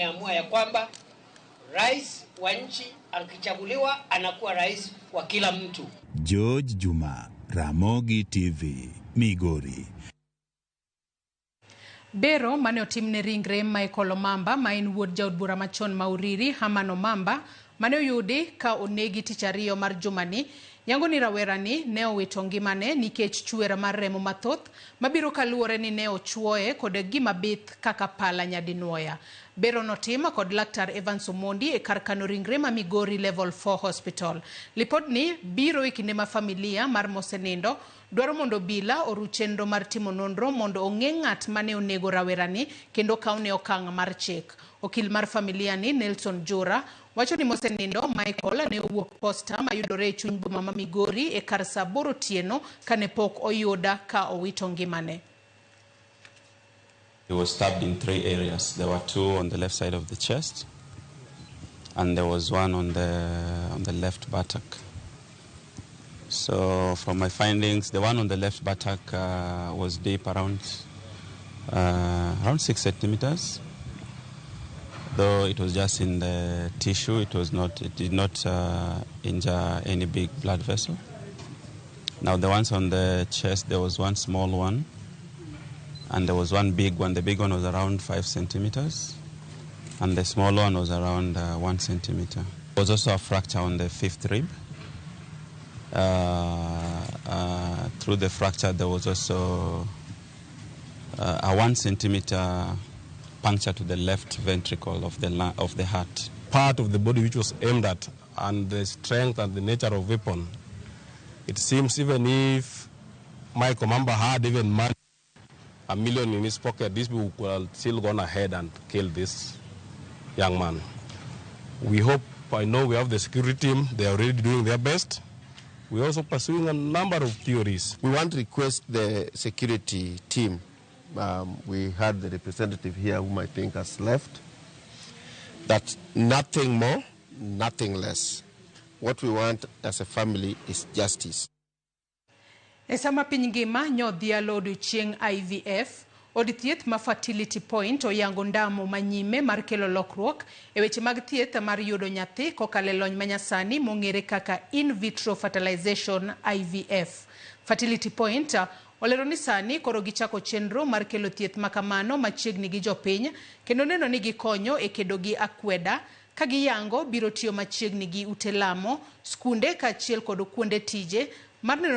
Amua ya kwamba rais wa nchi akichaguliwa anakuwa rais wa kila mtu. George Juma, Ramogi TV, Migori. Bero mane otimne ringre Michael Omamba ma en wuod jaod bura machon Mauriri Hamano Omamba mane oyudi ka onegi tich ariyo mar jumani yango ni rawerani ne owito ngimane nikech chuer mar remo mathoth mabiro kaluwore ni ne ochuoye kod gima bith kaka pala nyadinuoya. Bero notima kod laktar Evans Omondi e kar kano ringre ma Migori Level 4 Hospital. Lipod ni biro e kinde ma familia mar mosenindo dwaro mondo bila oru chenro mar timo nonro mondo ong'e ng'at mane onego rawerani kendo kaune okang' mar chik. Okil mar familia ni Nelson Jura wacho ni mosenindo Michael ne owuok posta mayudore e chuny boma ma Migori e kar saa 8 otieno kane pok oyuda ka owito ngimane. He was stabbed in 3 areas. There were 2 on the left side of the chest, and there was 1 on the left buttock. So, from my findings, the one on the left buttock was deep around 6 centimeters. Though it was just in the tissue, it did not injure any big blood vessel. Now, the ones on the chest, there was 1 small one, and there was 1 big one. The big one was around 5 centimeters, and the small one was around 1 centimeter. There was also a fracture on the 5th rib. Through the fracture, there was also a 1 centimeter puncture to the left ventricle of the heart. Part of the body which was aimed at, and the strength and the nature of weapon, it seems even if Michael Omamba had even money, $1 million in his pocket, these people could have still gone ahead and killed this young man. We hope, I know we have the security team, they are already doing their best. We're also pursuing a number of theories. We want to request the security team. We had the representative here whom I think has left. That nothing more, nothing less. What we want as a family is justice. Esama piny ngima nyodhi alodu chieng' IVF, od thieth ma Fertility Point oyango ndamo manyime mar kelo lokruok e weche mag thieth mar yudo nyathi kokalo lony manyasani mong'ere kaka in vitro fertilization IVF. Fertility Point olero ni sani koro gichako chenro mar kelo thieth makamano machiegni gi jopiny kendo neno ni gikonyo e kedo gi akweda ka giyango biro tiyo machiegni gi ute lamo, skunde kaachiel kod kuonde tije mar neno